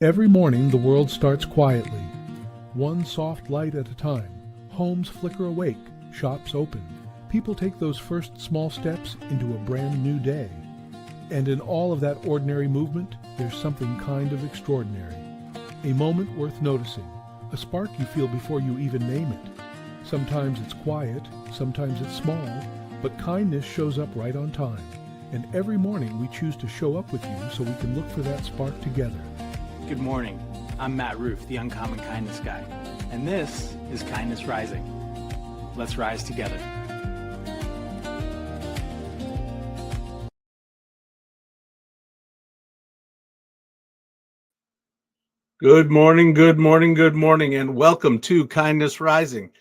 Every morning the world starts quietly, one soft light at a time. Homes flicker awake, shops open. People take those first small steps into a brand new day. And in all of that ordinary movement, there's something kind of extraordinary. A moment worth noticing, a spark you feel before you even name it. Sometimes it's quiet, sometimes it's small, but kindness shows up right on time. And every morning we choose to show up with you so we can look for that spark together. Good morning. I'm Matt Roof, the Uncommon Kindness Guy, and this is Kindness Rising. Let's rise together. Good morning, good morning, good morning, and welcome to Kindness Rising.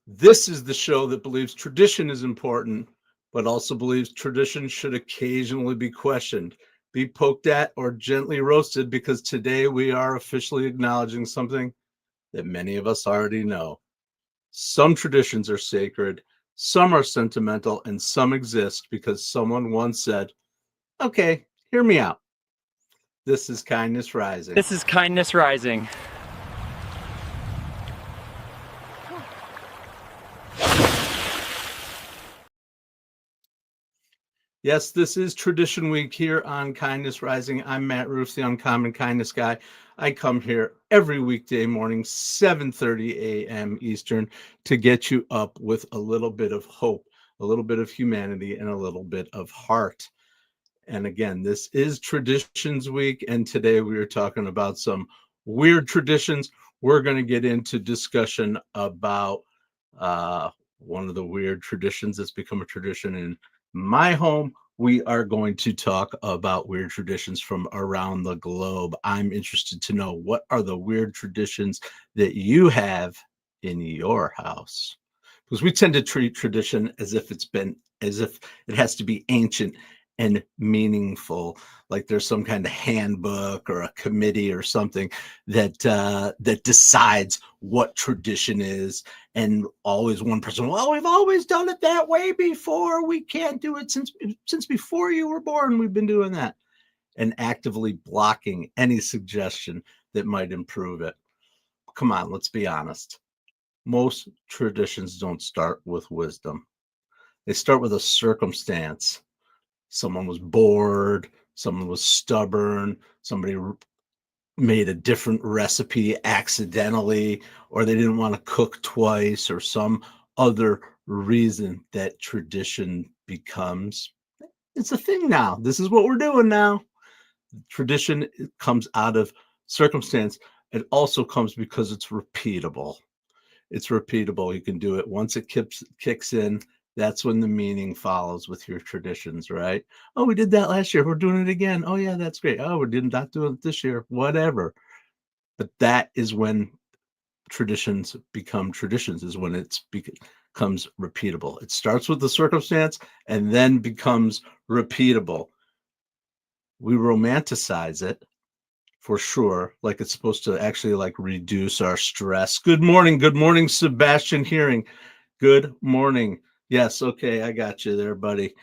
This is the show that believes tradition is important, but also believes tradition should occasionally be questioned, be poked at, or gently roasted, because today we are officially acknowledging something that many of us already know. Some traditions are sacred, some are sentimental, and some exist because someone once said, okay, hear me out. This is Kindness Rising. This is Kindness Rising. Yes, this is Tradition Week here on Kindness Rising. I'm Matt Roof, the Uncommon Kindness Guy. I come here every weekday morning, 7:30 a.m. Eastern, to get you up with a little bit of hope, a little bit of humanity, and a little bit of heart. And again, this is Traditions Week, and today we are talking about some weird traditions. We're going to get into discussion about one of the weird traditions that's become a tradition in my home. We are going to talk about weird traditions from around the globe. I'm interested to know, what are the weird traditions that you have in your house? Because we tend to treat tradition as if it has to be ancient and meaningful, like there's some kind of handbook or a committee or something that decides what tradition is. And always one person, well, we've always done it that way before. We can't do it since before you were born. We've been doing that, and actively blocking any suggestion that might improve it. Come on, let's be honest. Most traditions don't start with wisdom. They start with a circumstance. Someone was bored, someone was stubborn, somebody made a different recipe accidentally, or they didn't want to cook twice, or some other reason that tradition becomes, it's a thing now. This is what we're doing now. Tradition comes out of circumstance. It also comes because it's repeatable. It's repeatable. You can do it once it kicks in. That's when the meaning follows with your traditions, right? Oh, we did that last year. We're doing it again. Oh, yeah, that's great. Oh, we not doing it this year. Whatever. But that is when traditions become traditions, is when it becomes repeatable. It starts with the circumstance and then becomes repeatable. We romanticize it, for sure, like it's supposed to actually like reduce our stress. Good morning, Sebastian Hearing. Good morning. Yes, okay, I got you there, buddy.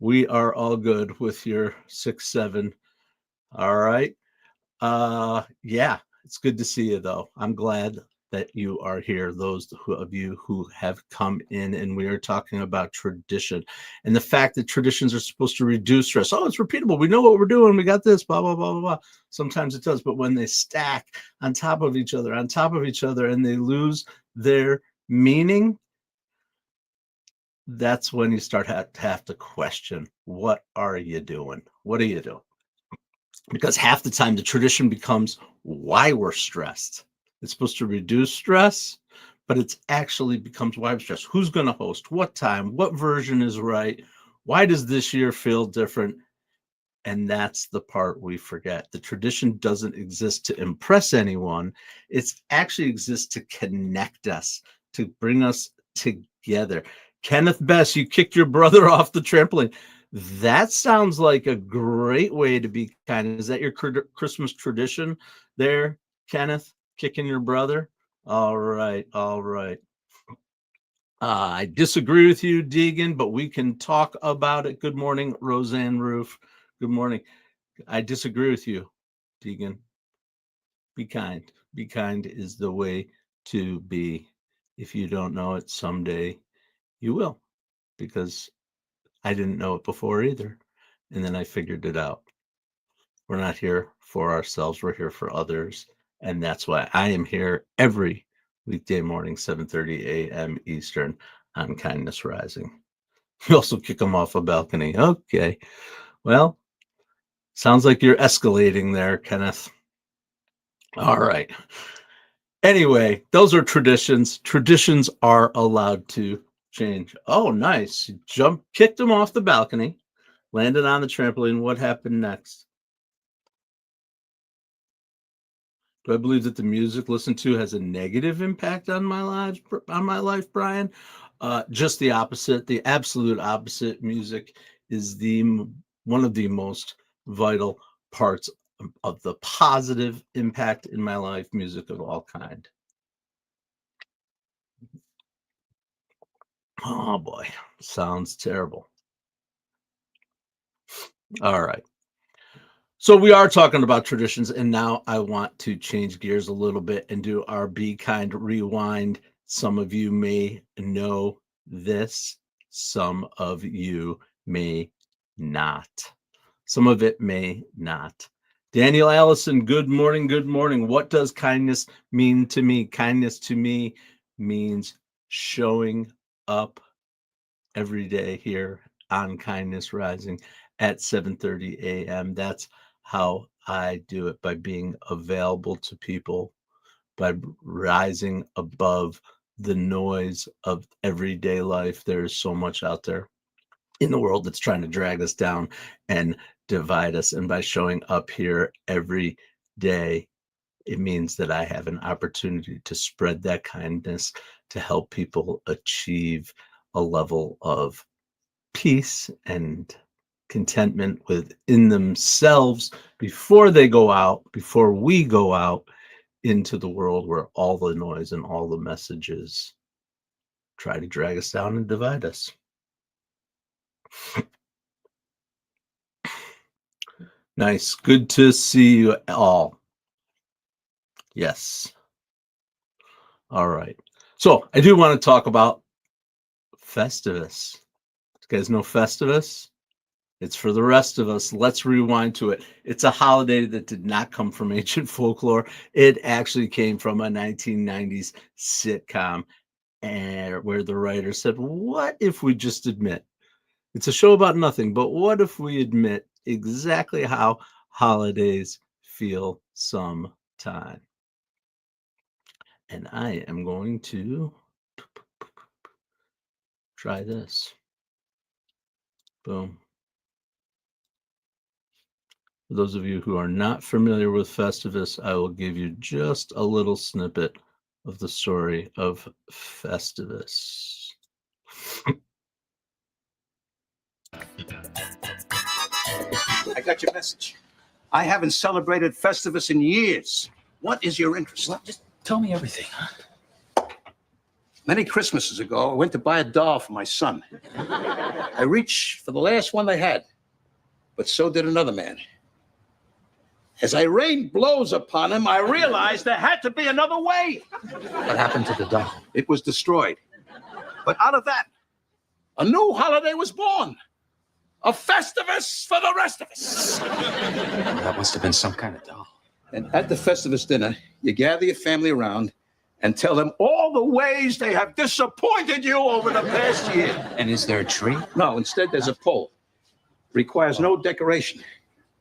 We are all good with your 6-7. All right. Yeah, it's good to see you though. I'm glad that you are here, those of you who have come in, and we are talking about tradition and the fact that traditions are supposed to reduce stress. Oh, it's repeatable. We know what we're doing. We got this, blah, blah, blah, blah, blah. Sometimes it does, but when they stack on top of each other, and they lose their meaning, that's when you start to have to question, what are you doing? What are you doing? Because half the time the tradition becomes why we're stressed. It's supposed to reduce stress, but it's actually becomes why we're stressed. Who's going to host? What time? What version is right? Why does this year feel different? And that's the part we forget. The tradition doesn't exist to impress anyone. It actually exists to connect us, to bring us together. Kenneth Best, you kicked your brother off the trampoline. That sounds like a great way to be kind. Is that your Christmas tradition there, Kenneth? Kicking your brother? All right, all right. I disagree with you, Deegan, but we can talk about it. Good morning, Roseanne Roof. Good morning. I disagree with you, Deegan. Be kind. Be kind is the way to be. If you don't know it, someday you will, because I didn't know it before either. And then I figured it out. We're not here for ourselves, we're here for others. And that's why I am here every weekday morning, 7:30 a.m. Eastern on Kindness Rising. You also kick them off a balcony. Okay. Well, sounds like you're escalating there, Kenneth. All right. Anyway, those are traditions. Traditions are allowed to change. Oh, nice. Kicked him off the balcony, landed on the trampoline. What happened next? Do I believe that the music listened to has a negative impact on my life, Brian? Just the opposite. The absolute opposite. Music is one of the most vital parts of the positive impact in my life. Music of all kind. Oh boy, sounds terrible. All right. So we are talking about traditions, and now I want to change gears a little bit and do our Be Kind Rewind. Some of you may know this, some of you may not. Some of it may not. Daniel Allison, good morning. Good morning. What does kindness mean to me? Kindness to me means showing up every day here on Kindness Rising at 7:30 a.m. That's how I do it, by being available to people, by rising above the noise of everyday life. There's so much out there in the world that's trying to drag us down and divide us. And by showing up here every day, it means that I have an opportunity to spread that kindness, to help people achieve a level of peace and contentment within themselves before we go out into the world where all the noise and all the messages try to drag us down and divide us. Nice. Good to see you all. Yes. All right. So I do want to talk about Festivus. You guys know Festivus? It's for the rest of us. Let's rewind to it. It's a holiday that did not come from ancient folklore. It actually came from a 1990s sitcom, and where the writer said, what if we just admit it's a show about nothing, but what if we admit exactly how holidays feel sometime? And I am going to try this. Boom. For those of you who are not familiar with Festivus, I will give you just a little snippet of the story of Festivus. I got your message. I haven't celebrated Festivus in years. What is your interest? Well, just tell me everything. Many Christmases ago, I went to buy a doll for my son. I reached for the last one they had, but so did another man. As I rained blows upon him, I realized there had to be another way. What happened to the doll? It was destroyed. But out of that, a new holiday was born. A Festivus for the rest of us. That must have been some kind of doll. And at the Festivus dinner, you gather your family around and tell them all the ways they have disappointed you over the past year. And is there a tree? No, instead there's a pole. Requires no decoration.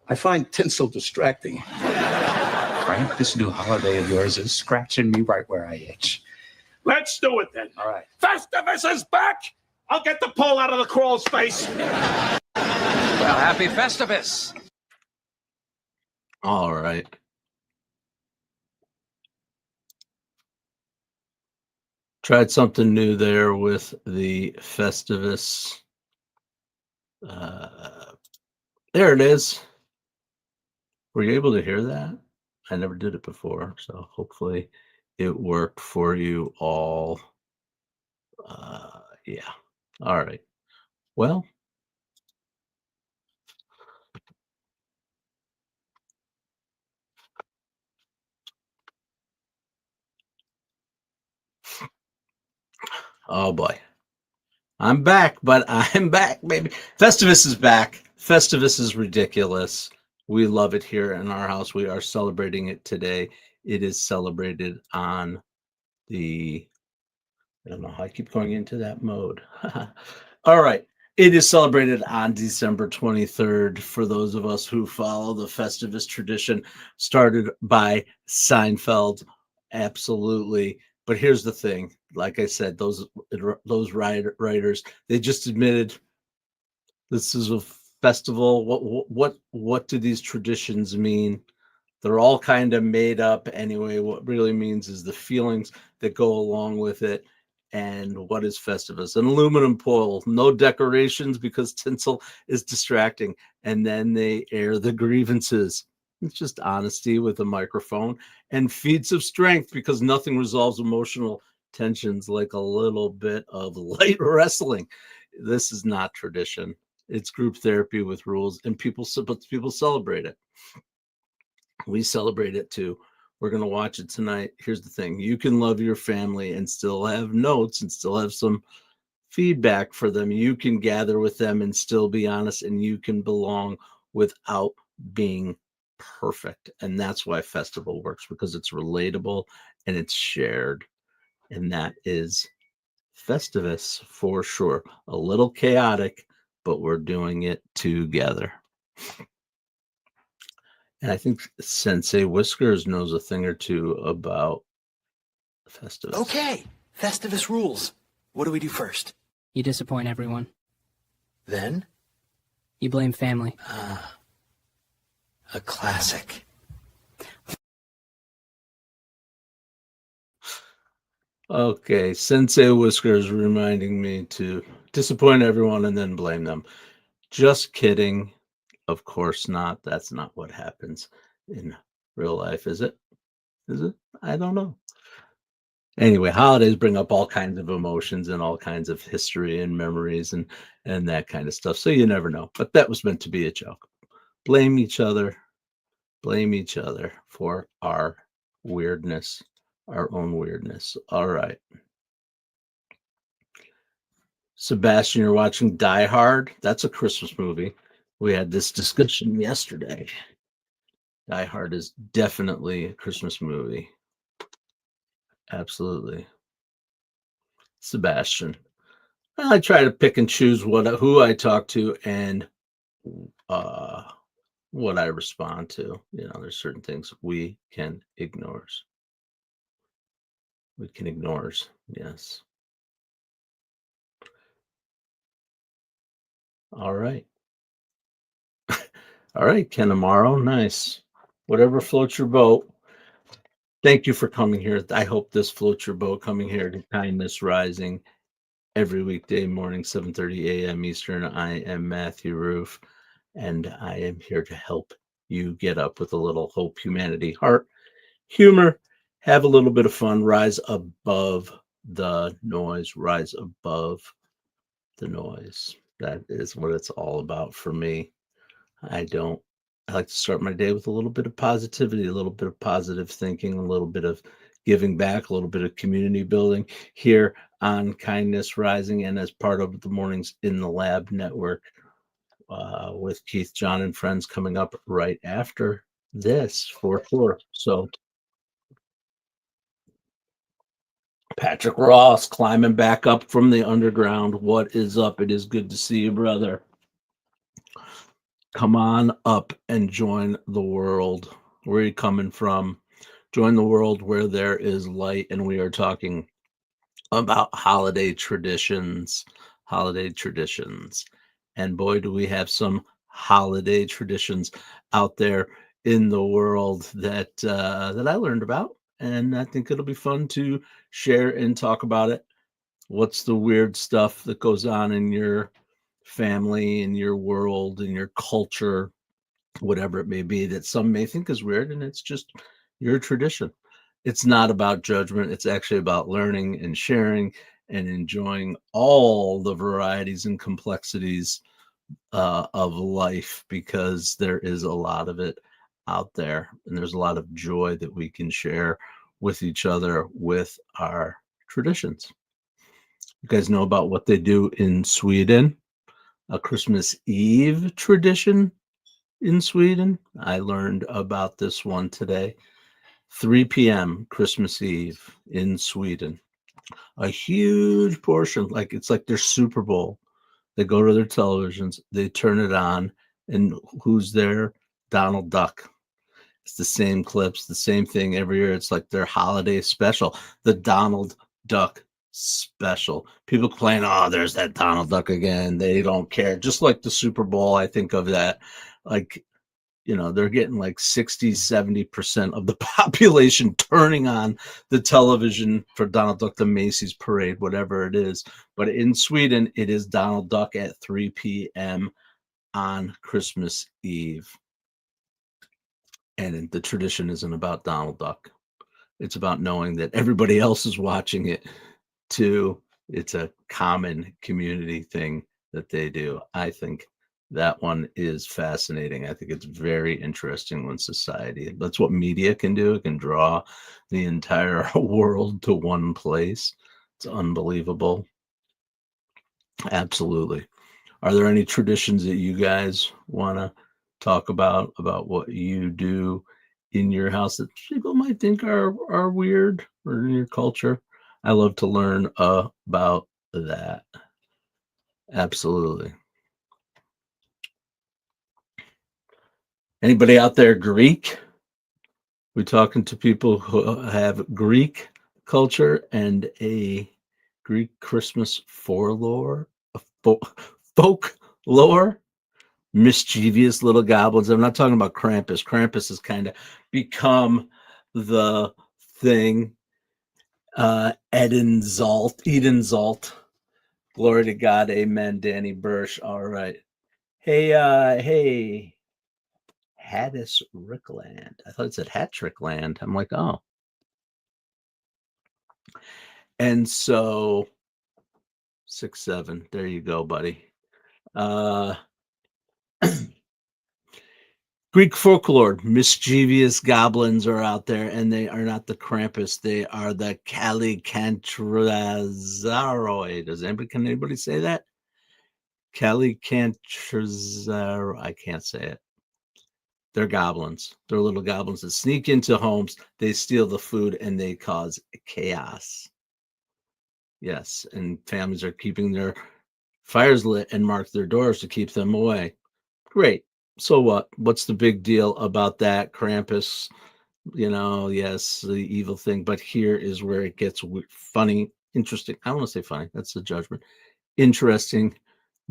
I find tinsel distracting. Frank, this new holiday of yours is scratching me right where I itch. Let's do it then. All right. Festivus is back. I'll get the pole out of the crawl space. Well, happy Festivus. All right. Tried something new there with the Festivus. There it is. Were you able to hear that? I never did it before, so hopefully it worked for you all. Yeah. All right. Well, Oh boy. I'm back, but I'm back, baby. Festivus is back. Festivus is ridiculous. We love it here in our house. We are celebrating it today. It is celebrated on the, I don't know how I keep going into that mode. All right. It is celebrated on December 23rd for those of us who follow the Festivus tradition started by Seinfeld. Absolutely. But here's the thing. Like I said, those writers, they just admitted this is a festival. What do these traditions mean? They're all kind of made up anyway. What really means is the feelings that go along with it. And what is Festivus? An aluminum foil, no decorations because tinsel is distracting. And then they air the grievances. It's just honesty with a microphone and feats of strength because nothing resolves emotional tensions like a little bit of light wrestling. This is not tradition. It's group therapy with rules, and people celebrate it. We celebrate it too. We're going to watch it tonight. Here's the thing. You can love your family and still have notes and still have some feedback for them. You can gather with them and still be honest, and you can belong without being perfect. And that's why festival works, because it's relatable and it's shared. And that is Festivus for sure. A little chaotic, but we're doing it together. And I think Sensei Whiskers knows a thing or two about Festivus. Okay, Festivus rules. What do we do first? You disappoint everyone. Then? You blame family. A classic. Okay, Sensei Whiskers reminding me to disappoint everyone and then blame them. Just kidding. Of course not. That's not what happens in real life, is it? Is it? I don't know. Anyway, holidays bring up all kinds of emotions and all kinds of history and memories and that kind of stuff. So you never know. But that was meant to be a joke. Blame each other for our weirdness, our own weirdness. All right. Sebastian, you're watching Die Hard. That's a Christmas movie. We had this discussion yesterday. Die Hard is definitely a Christmas movie. Absolutely. Sebastian. Well, I try to pick and choose who I talk to and what I respond to. You know, there's certain things we can ignore. We can ignore. Yes. All right. All right, Ken Amaro. Nice. Whatever floats your boat. Thank you for coming here. I hope this floats your boat coming here to Kindness Rising every weekday morning, 7:30 a.m. Eastern. I am Matthew Roof, and I am here to help you get up with a little hope, humanity, heart, humor, have a little bit of fun, rise above the noise, rise above the noise. That is what it's all about for me. I like to start my day with a little bit of positivity, a little bit of positive thinking, a little bit of giving back, a little bit of community building here on Kindness Rising and as part of the Mornings in the Lab network with Keith, John, and friends coming up right after this for sure. So Patrick Ross climbing back up from the underground. What is up? It is good to see you, brother. Come on up and join the world. Where are you coming from? Join the world where there is light, and we are talking about holiday traditions. And boy, do we have some holiday traditions out there in the world that I learned about, and I think it'll be fun to share and talk about it. What's the weird stuff that goes on in your family, in your world, in your culture, whatever it may be, that some may think is weird, and it's just your tradition. It's not about judgment. It's actually about learning and sharing and enjoying all the varieties and complexities of life, because there is a lot of it out there, and there's a lot of joy that we can share with each other with our traditions. You guys know about what they do in Sweden? A Christmas Eve tradition in Sweden. I learned about this one today. 3 p.m. Christmas Eve in Sweden. A huge portion, like it's like their Super Bowl. They go to their televisions, they turn it on, and who's there? Donald Duck. It's the same clips, the same thing every year. It's like their holiday special, the Donald Duck special. People complain, oh, there's that Donald Duck again. They don't care. Just like the Super Bowl, I think of that. Like, they're getting like 60, 70% of the population turning on the television for Donald Duck, the Macy's parade, whatever it is. But in Sweden, it is Donald Duck at 3 p.m. on Christmas Eve. And the tradition isn't about Donald Duck. It's about knowing that everybody else is watching it too. It's a common community thing that they do. I think that one is fascinating. I think it's very interesting when society, that's what media can do. It can draw the entire world to one place. It's unbelievable. Absolutely. Are there any traditions that you guys want to talk about what you do in your house that people might think are weird or in your culture? I love to learn about that. Absolutely. Anybody out there Greek? We're talking to people who have Greek culture and a Greek Christmas folklore, folklore, mischievous little goblins. I'm not talking about Krampus. Krampus has kind of become the thing. Eden Zalt. Glory to God. Amen. Danny Bursch. All right. Hey, Hattis Rickland. I thought it said Hattrickland. I'm like, oh. And so 6-7. There you go, buddy. Greek folklore, mischievous goblins are out there, and they are not the Krampus. They are the Calicantrazaroi. Can anybody say that? Calicantrazaroi. I can't say it. They're goblins. They're little goblins that sneak into homes. They steal the food, and they cause chaos. Yes, and families are keeping their fires lit and mark their doors to keep them away. Great. So what? What's the big deal about that? Krampus, yes, the evil thing. But here is where it gets funny, interesting. I want to say funny. That's the judgment. Interesting,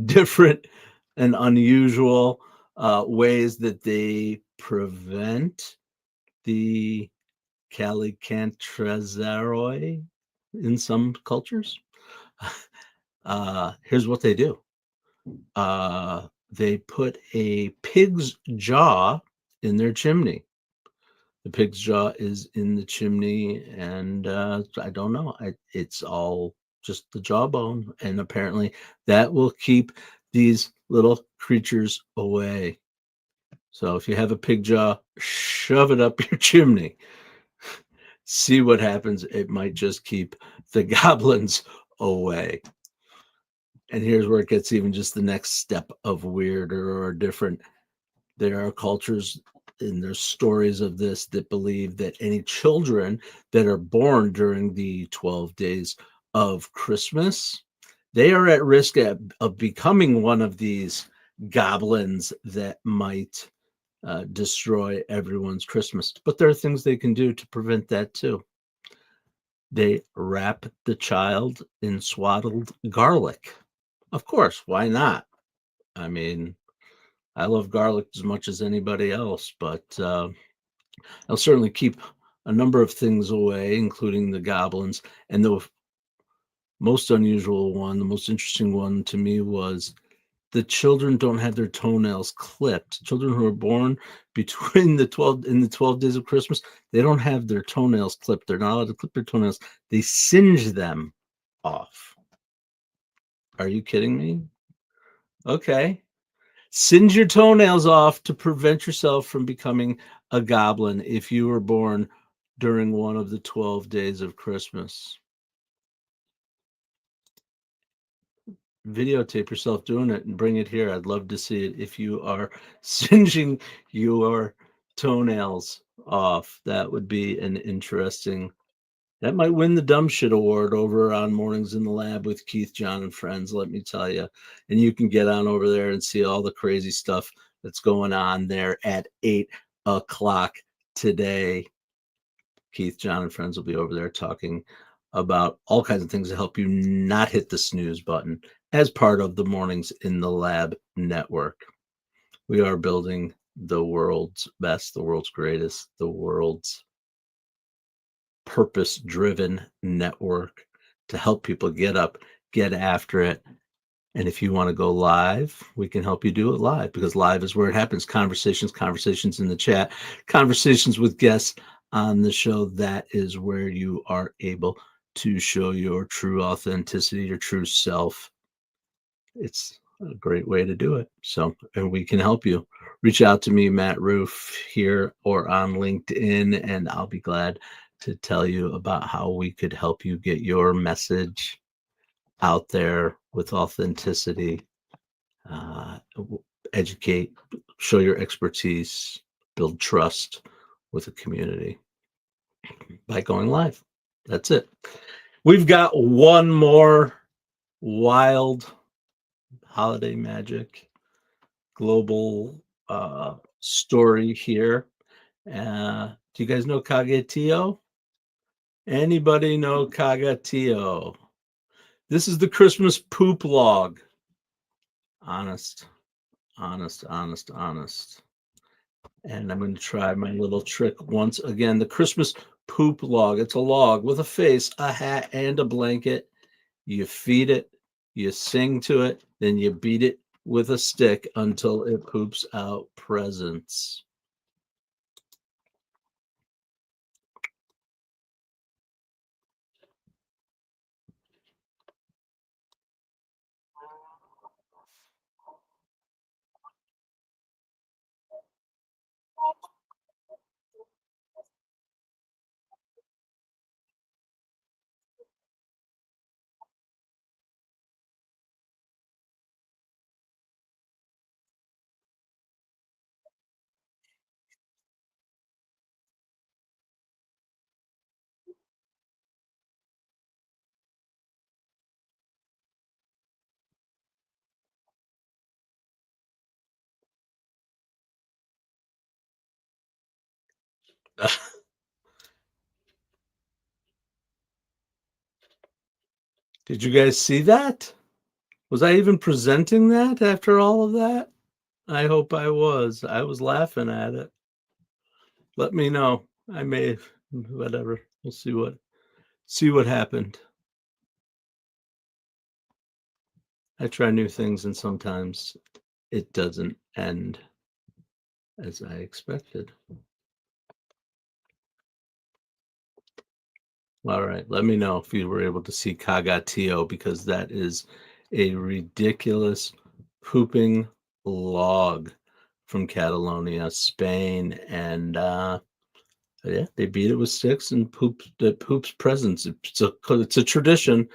different, and unusual ways that they prevent the Calicantrazaroi in some cultures. Here's what they do. They put a pig's jaw in their chimney. The pig's jaw is in the chimney, and I don't know. It's all just the jawbone, and apparently that will keep these little creatures away. So if you have a pig jaw, shove it up your chimney. See what happens. It might just keep the goblins away. And here's where it gets even just the next step of weirder or different. There are cultures and there's stories of this that believe that any children that are born during the 12 days of Christmas, they are at risk of becoming one of these goblins that might destroy everyone's Christmas. But there are things they can do to prevent that too. They wrap the child in swaddled garlic. Of course, why not? I mean, I love garlic as much as anybody else, but I'll certainly keep a number of things away, including the goblins. And the most unusual one, the most interesting one to me was the children don't have their toenails clipped. Children who are born between the 12 days of Christmas, they don't have their toenails clipped. They're not allowed to clip their toenails. They singe them off. Are you kidding me? Okay. Singe your toenails off to prevent yourself from becoming a goblin if you were born during one of the 12 days of Christmas. videotape yourself doing it and bring it here. I'd love to see it. If you are singeing your toenails off, that would be an interesting. That might win the dumb shit award over on Mornings in the Lab with Keith, John, and friends, let me tell you. And you can get on over there and see all the crazy stuff that's going on there at 8 o'clock today. Keith, John, and friends will be over there talking about all kinds of things to help you not hit the snooze button as part of the Mornings in the Lab network. We are building the world's best, the world's greatest, the world's purpose-driven network to help people get up, get after it. And if you want to go live, we can help you do it live, because live is where it happens. Conversations in the chat, conversations with guests on the show. That is where you are able to show your true authenticity, your true self. It's a great way to do it. So, and we can help you. Reach out to me, Matt Roof, here or on LinkedIn, and I'll be glad to tell you about how we could help you get your message out there with authenticity, educate, show your expertise, build trust with a community by going live. That's it. We've got one more wild holiday magic global story here. Do you guys know Kagetio? Anybody know Kagetio? This is the Christmas poop log. Honest. And I'm going to try my little trick once again. The Christmas poop log. It's a log with a face, a hat, and a blanket. You feed it, you sing to it, then you beat it with a stick until it poops out presents. Did you guys see that? Was I even presenting that after all of that? I hope I was. I was laughing at it. Let me know. I may have, whatever. We'll see what happened. I try new things and sometimes it doesn't end as I expected. All right, let me know if you were able to see Kagatio, because that is a ridiculous pooping log from Catalonia, Spain, and yeah, they beat it with sticks and poops presents. It's a tradition.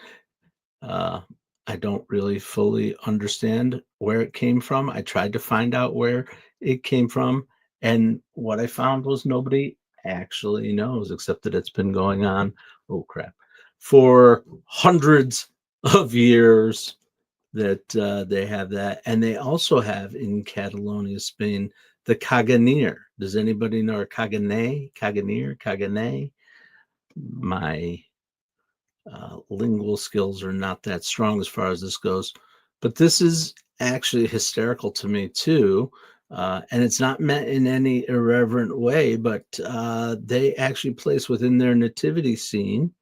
I don't really fully understand where it came from. I tried to find out where it came from, and what I found was nobody actually knows, except that it's been going on, oh crap, for hundreds of years that they have that. And they also have in Catalonia, Spain, the Caganer. Does anybody know, or Caganer? My lingual skills are not that strong as far as this goes, but this is actually hysterical to me too. And it's not meant in any irreverent way, but they actually place within their nativity scene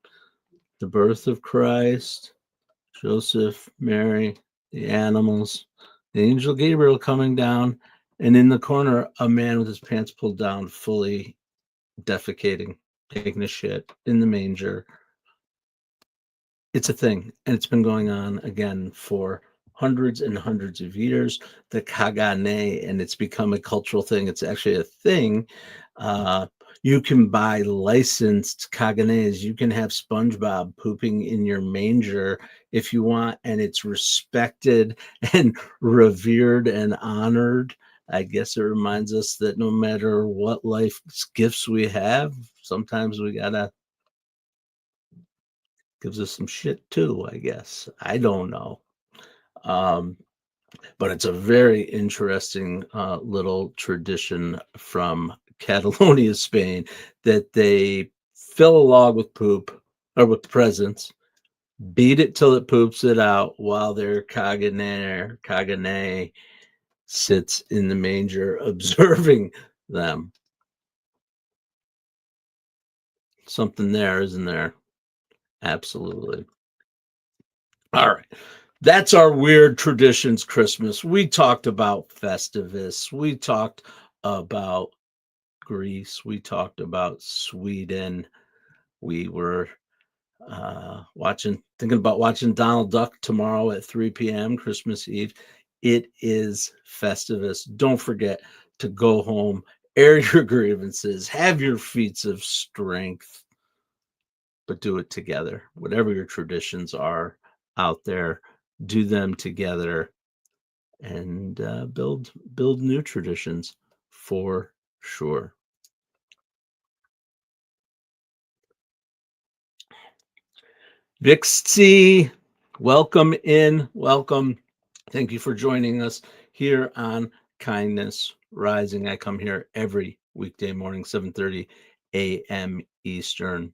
the birth of Christ, Joseph, Mary, the animals, the angel Gabriel coming down, and in the corner, a man with his pants pulled down, fully defecating, taking a shit in the manger. It's a thing, and it's been going on again for hundreds and hundreds of years. The Kagane, and it's become a cultural thing. It's actually a thing. You can buy licensed Kaganes. You can have SpongeBob pooping in your manger if you want, and it's respected and revered and honored. I guess it reminds us that no matter what life's gifts we have, sometimes we gotta gives us some shit too, I guess. I don't know. Um, but it's a very interesting little tradition from Catalonia, Spain, that they fill a log with poop or with presents, beat it till it poops it out while their Cagane sits in the manger observing them. Something there, isn't there? Absolutely. All right. That's our weird traditions Christmas. We talked about Festivus. We talked about Greece. We talked about Sweden. We were thinking about watching Donald Duck tomorrow at 3 p.m. Christmas Eve. It is Festivus. Don't forget to go home, air your grievances, have your feats of strength, but do it together. Whatever your traditions are out there, do them together and build new traditions for sure. Vixie, welcome in. Welcome. Thank you for joining us here on Kindness Rising. I come here every weekday morning, 7:30 a.m. Eastern,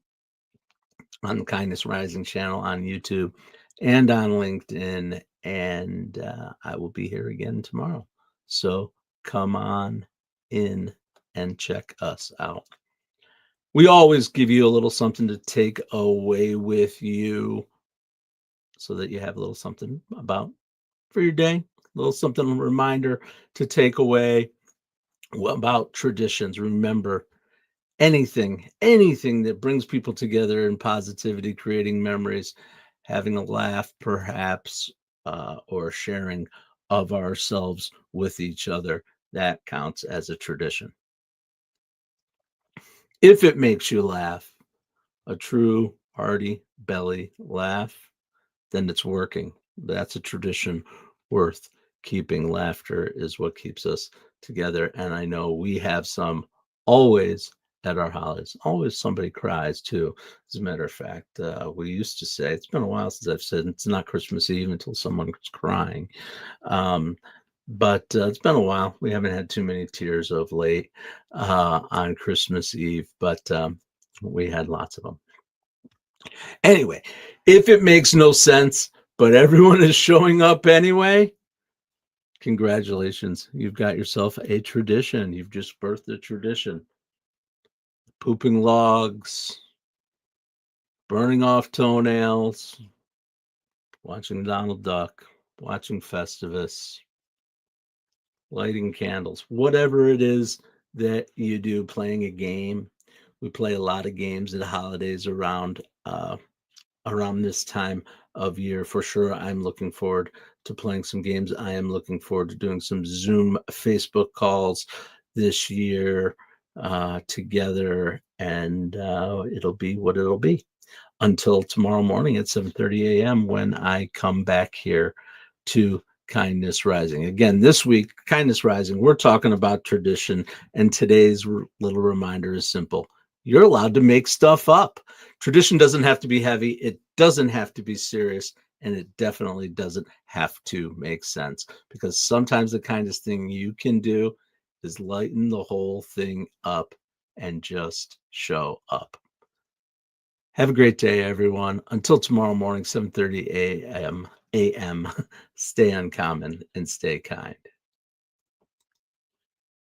on the Kindness Rising channel on YouTube and on LinkedIn. And I will be here again tomorrow. So come on in and check us out. We always give you a little something to take away with you so that you have a little something about for your day, a little something, a reminder to take away about traditions. Remember, anything that brings people together in positivity, creating memories, having a laugh perhaps, or sharing of ourselves with each other, that counts as a tradition. If it makes you laugh, a true hearty belly laugh, then it's working. That's a tradition worth keeping. Laughter is what keeps us together, and I know we have some always at our holidays. Always somebody cries too. As a matter of fact, we used to say, it's been a while since I've said it's not Christmas Eve until someone's crying. But it's been a while. We haven't had too many tears of late on Christmas Eve, but we had lots of them. Anyway, if it makes no sense, but everyone is showing up anyway, congratulations. You've got yourself a tradition. You've just birthed a tradition. Pooping logs, burning off toenails, watching Donald Duck, watching Festivus, lighting candles, whatever it is that you do, playing a game. We play a lot of games at the holidays around this time of year. For sure, I'm looking forward to playing some games. I am looking forward to doing some Zoom Facebook calls this year together, and it'll be what it'll be until tomorrow morning at 7:30 a.m. when I come back here to Kindness Rising. Again, this week, Kindness Rising, we're talking about tradition, and today's little reminder is simple. You're allowed to make stuff up. Tradition doesn't have to be heavy. It doesn't have to be serious, and it definitely doesn't have to make sense, because sometimes the kindest thing you can do is lighten the whole thing up and just show up. Have a great day, everyone. Until tomorrow morning, 7:30 a.m. Stay uncommon and stay kind.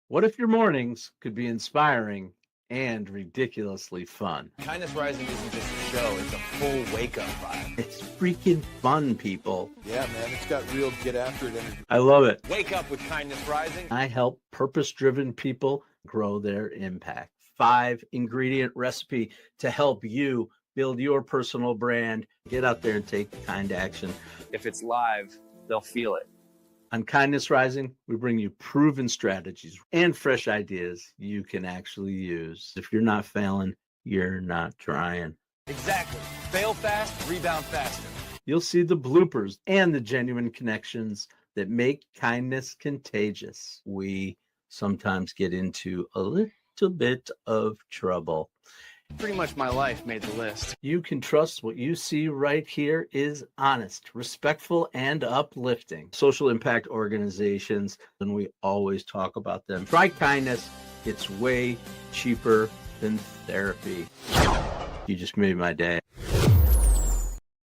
What if your mornings could be inspiring and ridiculously fun? Kindness Rising isn't just a show, it's a full wake-up vibe. It's freaking fun, people. Yeah, man, it's got real get after it energy. I love it. Wake up with Kindness Rising. I help purpose-driven people grow their impact. 5-ingredient recipe to help you build your personal brand. Get out there and take kind action. If it's live, they'll feel it. On Kindness Rising, we bring you proven strategies and fresh ideas you can actually use. If you're not failing, you're not trying. Exactly. Fail fast, rebound faster. You'll see the bloopers and the genuine connections that make kindness contagious. We sometimes get into a little bit of trouble. Pretty much my life made the list. You can trust what you see right here is honest, respectful, and uplifting. Social impact organizations, and we always talk about them. Try kindness. It's way cheaper than therapy. You just made my day.